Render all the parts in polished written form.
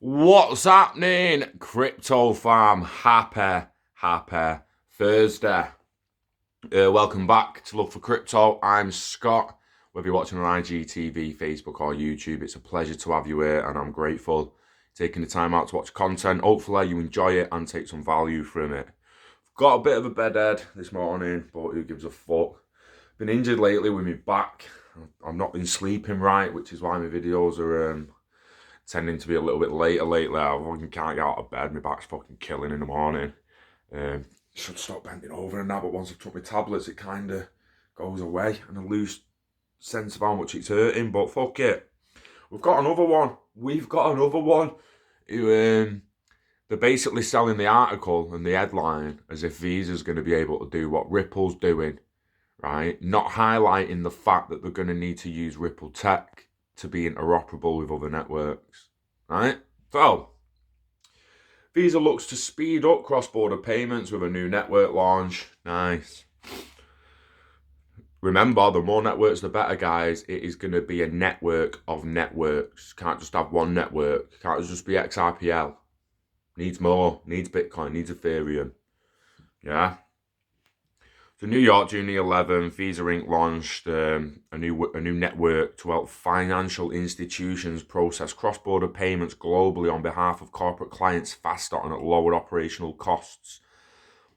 What's happening, Crypto Farm? Happy Thursday. Welcome back to Love for Crypto. I'm Scott. Whether you're watching on IGTV, Facebook or YouTube, it's a pleasure to have you here and I'm grateful taking the time out to watch content. Hopefully you enjoy it and take some value from it. Got a bit of a bedhead this morning, but who gives a fuck? Been injured lately with my back. I've not been sleeping right, which is why my videos are tending to be a little bit later lately. I fucking can't get out of bed. My back's fucking killing in the morning. Should stop bending over and that, but once I've took my tablets, it kind of goes away and I lose sense of how much it's hurting. But fuck it. We've got another one. They're basically selling the article and the headline as if Visa's going to be able to do what Ripple's doing, right? Not highlighting the fact that they're going to need to use Ripple tech to be interoperable with other networks, right? So, Visa looks to speed up cross-border payments with a new network launch. Nice. Remember, the more networks, the better, guys. It is going to be a network of networks. Can't just have one network. Can't just be XRPL. Needs more. Needs Bitcoin. Needs Ethereum. Yeah. So New York, June 11th, Visa Inc. launched a new network to help financial institutions process cross-border payments globally on behalf of corporate clients faster and at lower operational costs.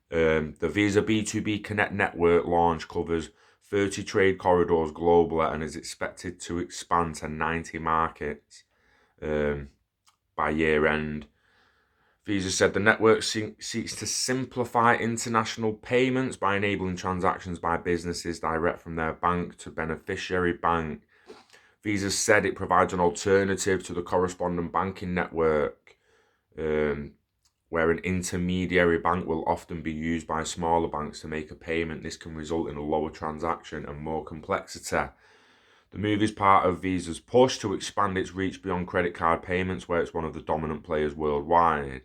The Visa B2B Connect network launch covers 30 trade corridors globally and is expected to expand to 90 markets by year end. Visa said the network seeks to simplify international payments by enabling transactions by businesses direct from their bank to beneficiary bank. Visa said it provides an alternative to the correspondent banking network, where an intermediary bank will often be used by smaller banks to make a payment. This can result in a lower transaction and more complexity. The move is part of Visa's push to expand its reach beyond credit card payments, where it's one of the dominant players worldwide.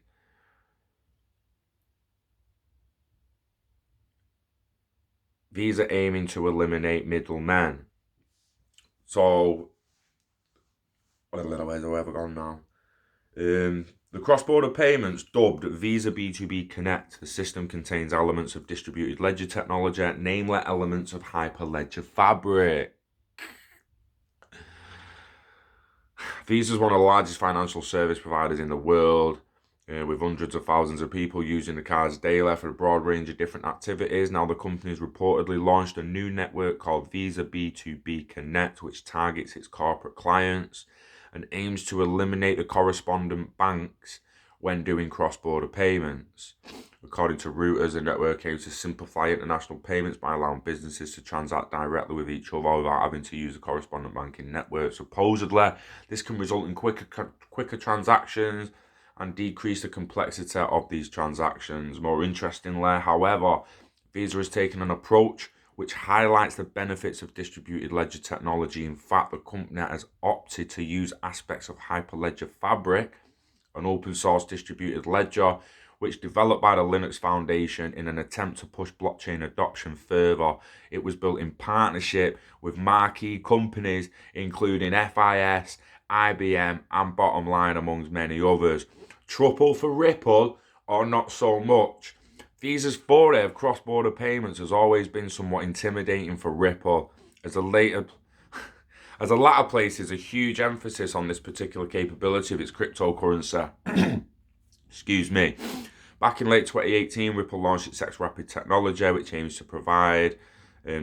Visa aiming to eliminate middlemen. So, where's the way I've gone now? The cross-border payments, dubbed Visa B2B Connect, the system contains elements of distributed ledger technology, namely elements of Hyperledger Fabric. Visa is one of the largest financial service providers in the world, with hundreds of thousands of people using the cards daily for a broad range of different activities. Now the company has reportedly launched a new network called Visa B2B Connect, which targets its corporate clients and aims to eliminate the correspondent banks when doing cross-border payments. According to Reuters, the network aims to simplify international payments by allowing businesses to transact directly with each other without having to use a correspondent banking network. Supposedly, this can result in quicker transactions and decrease the complexity of these transactions. More interestingly, however, Visa has taken an approach which highlights the benefits of distributed ledger technology. In fact, the company has opted to use aspects of Hyperledger Fabric, an open source distributed ledger which developed by the Linux Foundation in an attempt to push blockchain adoption further. It was built in partnership with marquee companies including FIS, IBM and Bottomline, amongst many others. Trouble for Ripple, or not so much? Visa's foray of cross-border payments has always been somewhat intimidating for Ripple, as a lot of places a huge emphasis on this particular capability of its cryptocurrency. Excuse me. Back in late 2018, Ripple launched its XRP technology, which aims to provide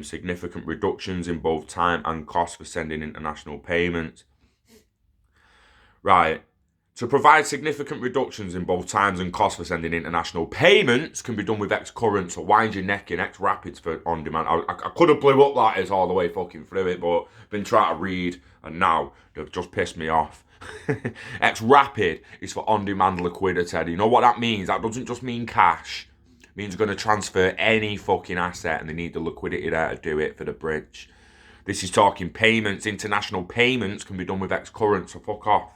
significant reductions in both time and cost for sending international payments. Right. To provide significant reductions in both times and costs for sending international payments can be done with Xcurrent, so wind your neck in X-Rapids for on-demand. I could have blew up like this all the way fucking through it, but been trying to read, and now they've just pissed me off. X-Rapid is for on-demand liquidity. Do you know what that means? That doesn't just mean cash. It means they're going to transfer any fucking asset, and they need the liquidity there to do it for the bridge. This is talking payments. International payments can be done with Xcurrent, so fuck off.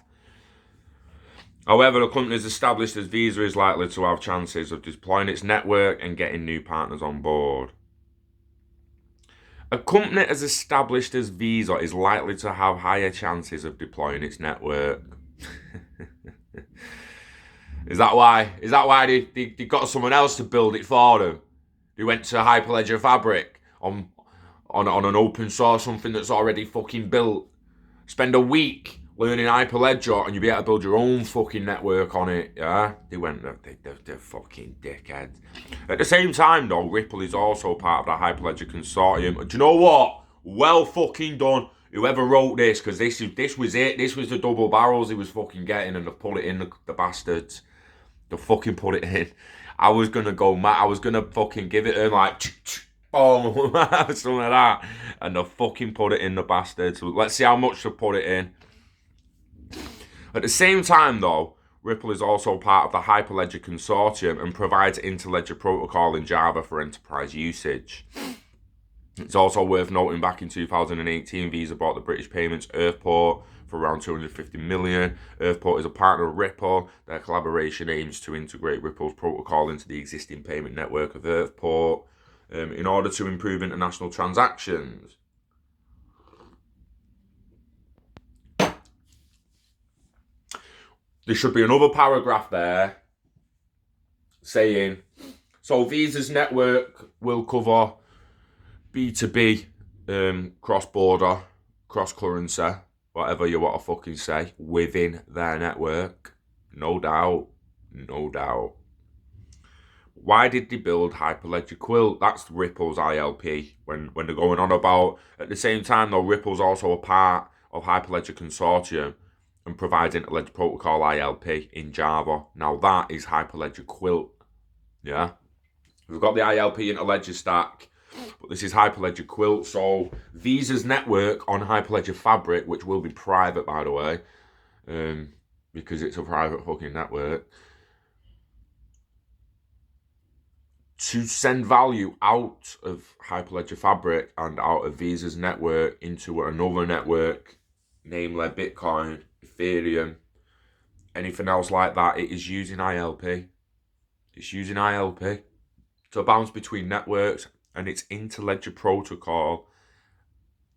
However, the company is established as Visa is likely to have chances of deploying its network and getting new partners on board. A company as established as Visa is likely to have higher chances of deploying its network. Is that why? Is that why they got someone else to build it for them? They went to Hyperledger Fabric on an open source, something that's already fucking built. Spend a week learning Hyperledger and you'll be able to build your own fucking network on it, yeah? They're fucking dickheads. At the same time, though, Ripple is also part of the Hyperledger consortium. Do you know what? Well fucking done. Whoever wrote this, because this was it. This was the double barrels he was fucking getting, and they put it in, the bastards. They fucking put it in. I was going to go mad. I was going to fucking give it in like, boom, something like that. And they fucking put it in, the bastards. So let's see how much they put it in. At the same time, though, Ripple is also part of the Hyperledger consortium and provides interledger protocol in Java for enterprise usage. It's also worth noting back in 2018, Visa bought the British payments Earthport for around 250 million. Earthport is a partner of Ripple. Their collaboration aims to integrate Ripple's protocol into the existing payment network of Earthport in order to improve international transactions. There should be another paragraph there saying, so Visa's network will cover B2B, cross-border, cross-currency, whatever you want to fucking say, within their network. No doubt. No doubt. Why did they build Hyperledger Quilt? That's Ripple's ILP when they're going on about. At the same time, though, Ripple's also a part of Hyperledger Consortium and provides interledger protocol ILP in Java. Now that is Hyperledger Quilt. Yeah? We've got the ILP interledger stack, but this is Hyperledger Quilt. So Visa's network on Hyperledger Fabric, which will be private, by the way, because it's a private fucking network, to send value out of Hyperledger Fabric and out of Visa's network into another network, namely Bitcoin, Ethereum, anything else like that, it is using ILP. It's using ILP to bounce between networks, and it's interledger protocol,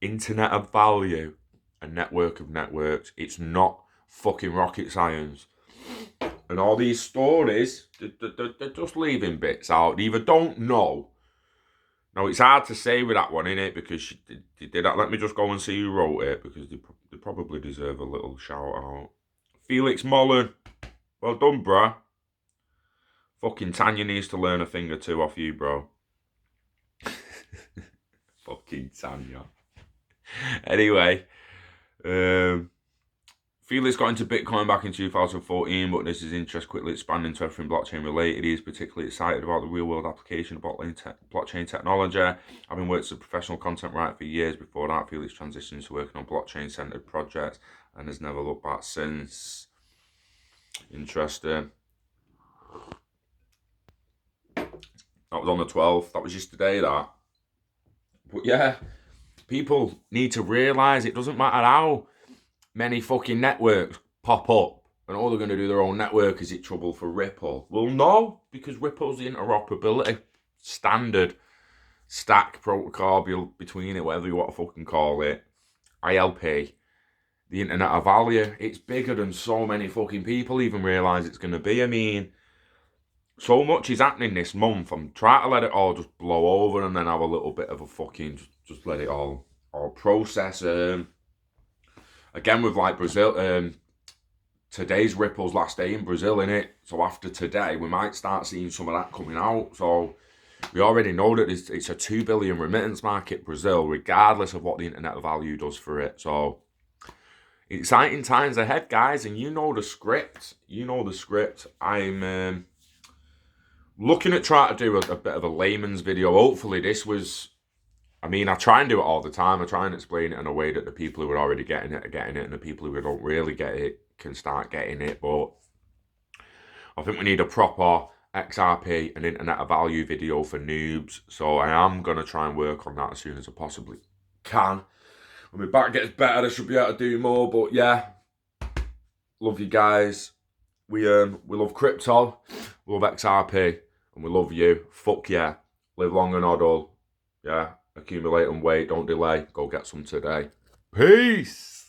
internet of value, a network of networks. It's not fucking rocket science. And all these stories, they're just leaving bits out. They either don't know. Now, it's hard to say with that one, innit? Because they did that. Let me just go and see who wrote it, because they probably deserve a little shout out. Felix Mullen. Well done, bruh. Fucking Tanya needs to learn a thing or two off you, bro. Fucking Tanya. Anyway, Felix got into Bitcoin back in 2014, but this is interest quickly expanding to everything blockchain related. He is particularly excited about the real world application of blockchain technology. Having worked as a professional content writer for years before that, Felix transitioned to working on blockchain centered projects and has never looked back since. Interesting. That was on the 12th. That was yesterday, that. But yeah, people need to realise it doesn't matter how many fucking networks pop up and all they're going to do their own network. Is it trouble for Ripple? Well, no, because Ripple's the interoperability standard stack protocol between it, whatever you want to fucking call it, ILP, the internet of value. It's bigger than so many fucking people even realise it's going to be. I mean, so much is happening this month. I'm trying to let it all just blow over and then have a little bit of a fucking, just let it all process. Again, with like Brazil, today's Ripple's last day in Brazil, innit? So after today, we might start seeing some of that coming out. So we already know that it's a 2 billion remittance market, Brazil, regardless of what the internet value does for it. So exciting times ahead, guys. And you know the script. You know the script. I'm looking at trying to do a bit of a layman's video. Hopefully this was, I mean, I try and do it all the time. I try and explain it in a way that the people who are already getting it are getting it, and the people who don't really get it can start getting it. But I think we need a proper XRP and internet of value video for noobs. So I am going to try and work on that as soon as I possibly can. When my back gets better, I should be able to do more. But yeah, love you guys. We love crypto, we love XRP, and we love you. Fuck yeah. Live long and hodl. Yeah. Accumulate and wait. Don't delay. Go get some today. Peace.